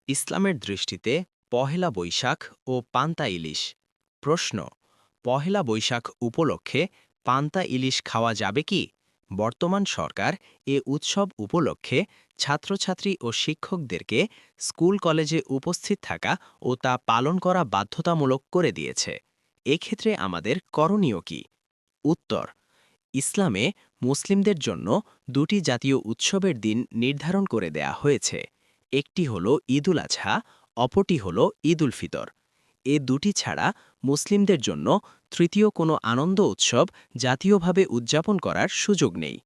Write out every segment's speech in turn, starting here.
ইসলামের দৃষ্টিতে পহেলা বৈশাখ ও পান্তা ইলিশ। প্রশ্ন: পহেলা বৈশাখ উপলক্ষে পান্তা ইলিশ খাওয়া যাবে কি? বর্তমান সরকার এ উৎসব উপলক্ষে ছাত্রছাত্রী ও শিক্ষকদেরকে স্কুল কলেজে উপস্থিত থাকা ও তা পালন করা বাধ্যতামূলক করে দিয়েছে। এক্ষেত্রে আমাদের করণীয় কি? উত্তর: ইসলামে মুসলিমদের জন্য দুটি জাতীয় উৎসবের দিন নির্ধারণ করে দেয়া হয়েছে। একটি হল ঈদুল আজহা, অপরটি হল ঈদুল ফিতর। এ দুটি ছাড়া মুসলিমদের জন্য তৃতীয় কোনো আনন্দ উৎসব জাতীয়ভাবে উদযাপন করার সুযোগ নেই।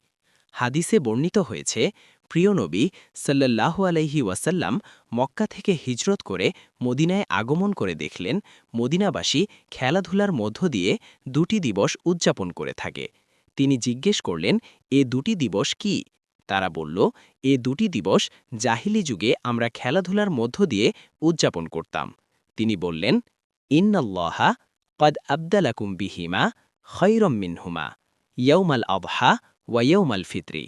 হাদিসে বর্ণিত হয়েছে, প্রিয় নবী সাল্লাল্লাহু আলাইহি ওয়াসাল্লাম মক্কা থেকে হিজরত করে মদিনায় আগমন করে দেখলেন মদিনাবাসী খেলাধুলার মধ্য দিয়ে দুটি দিবস উদযাপন করে থাকে। তিনি জিজ্ঞেস করলেন, এ দুটি দিবস কি? তারা বলল, এ দুটি দিবস জাহিলি যুগে আমরা খেলাধুলার মধ্য দিয়ে উদযাপন করতাম। তিনি বললেন, ইন্নাল্লাহা কদ আবদালাকুম বিহিমা খৈরম মিনহুমা ইয়াউমাল আবহা ওয়া ইয়াউমাল ফিতরি।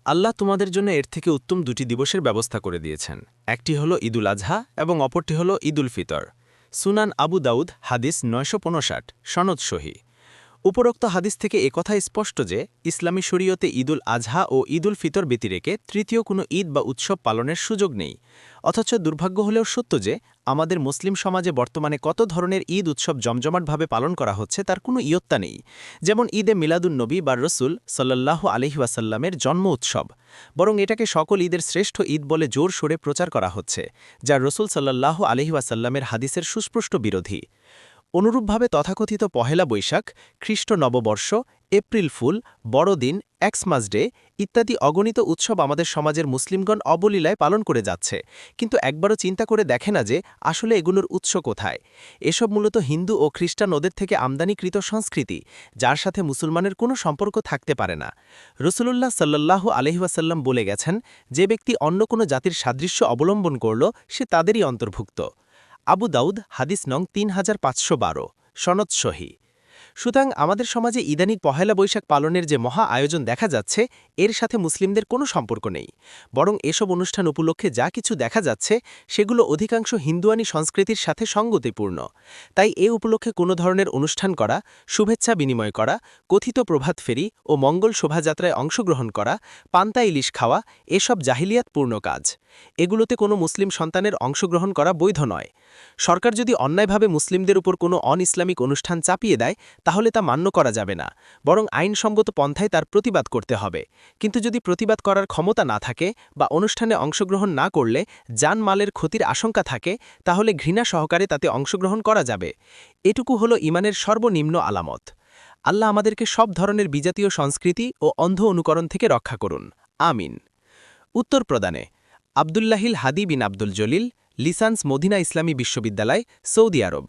আল্লাহ তোমাদের জন্য এর থেকে উত্তম দুটি দিবসের ব্যবস্থা করে দিয়েছেন। একটি হল ঈদুল আজহা এবং অপরটি হল ঈদুল ফিতর। সুনান আবু দাউদ হাদিস ৯৫৯ সনদ সহি। উপরোক্ত হাদিস থেকে একথা স্পষ্ট যে ইসলামী শরীয়তে ঈদুল আজহা ও ঈদুল ফিতর ব্যতিরেকে তৃতীয় কোনো ঈদ বা উৎসব পালনের সুযোগ নেই। অথচ দুর্ভাগ্য হলেও সত্য যে আমাদের মুসলিম সমাজে বর্তমানে কত ধরনের ঈদ উৎসব জমজমাটভাবে পালন করা হচ্ছে তার কোনো ইয়ত্তা নেই। যেমন ঈদে মিলাদুন্নবী বা রসুল সাল্লাল্লাহু আলাইহি ওয়াসাল্লামের জন্ম উৎসব, বরং এটাকে সকল ঈদের শ্রেষ্ঠ ঈদ বলে জোর সোরে প্রচার করা হচ্ছে, যা রসুল সাল্লাল্লাহু আলাইহি ওয়াসাল্লামের হাদিসের সুস্পষ্ট বিরোধী। অনুরূপভাবে তথাকথিত পহেলা বৈশাখ, খ্রিস্ট নববর্ষ, এপ্রিল ফুল, বড়দিন, এক্সমাস ডে ইত্যাদি অগণিত উৎসব আমাদের সমাজের মুসলিমগণ অবলীলায় পালন করে যাচ্ছে, কিন্তু একবারও চিন্তা করে দেখে না যে আসলে এগুলোর উৎস কোথায়। এসব মূলত হিন্দু ও খ্রিস্টান ওদের থেকে আমদানিকৃত সংস্কৃতি, যার সাথে মুসলমানের কোনো সম্পর্ক থাকতে পারে না। রসুলুল্লাহ সাল্লাল্লাহু আলাইহি ওয়াসাল্লাম বলে গেছেন, যে ব্যক্তি অন্য কোনো জাতির সাদৃশ্য অবলম্বন করল সে তাদেরই অন্তর্ভুক্ত। আবু দাউদ হাদিস নং ৩৫১২ সনদ সহি। সুতরাং আমাদের সমাজে ইদানিং পহেলা বৈশাখ পালনের যে মহা আয়োজন দেখা যাচ্ছে, এর সাথে মুসলিমদের কোনো সম্পর্ক নেই, বরং এসব অনুষ্ঠান উপলক্ষে যা কিছু দেখা যাচ্ছে সেগুলো অধিকাংশ হিন্দুয়ানি সংস্কৃতির সাথে সঙ্গতিপূর্ণ। তাই এ উপলক্ষে কোনো ধরনের অনুষ্ঠান করা, শুভেচ্ছা বিনিময় করা, কথিত প্রভাত ফেরি ও মঙ্গল শোভাযাত্রায় অংশগ্রহণ করা, পান্তা ইলিশ খাওয়া এসব জাহিলিয়াতপূর্ণ কাজ। এগুলোতে কোনো মুসলিম সন্তানের অংশগ্রহণ করা বৈধ নয়। সরকার যদি অন্যায়ভাবে মুসলিমদের উপর কোনো অন ইসলামিক অনুষ্ঠান চাপিয়ে দেয় তাহলে তা মান্য করা যাবে না, বরং আইনসঙ্গত পন্থায় তার প্রতিবাদ করতে হবে। কিন্তু যদি প্রতিবাদ করার ক্ষমতা না থাকে বা অনুষ্ঠানে অংশগ্রহণ না করলে জানমালের ক্ষতির আশঙ্কা থাকে, তাহলে ঘৃণা সহকারে তাতে অংশগ্রহণ করা যাবে। এটুকু হলো ঈমানের সর্বনিম্ন আলামত। আল্লাহ আমাদেরকে সব ধরনের বিজাতীয় সংস্কৃতি ও অন্ধ অনুকরণ থেকে রক্ষা করুন, আমিন। উত্তর প্রদানে আবদুল্লাহিল হাদি বিন আব্দুল জলিল, লিসান্স মদিনা ইসলামী বিশ্ববিদ্যালয়, সৌদি আরব।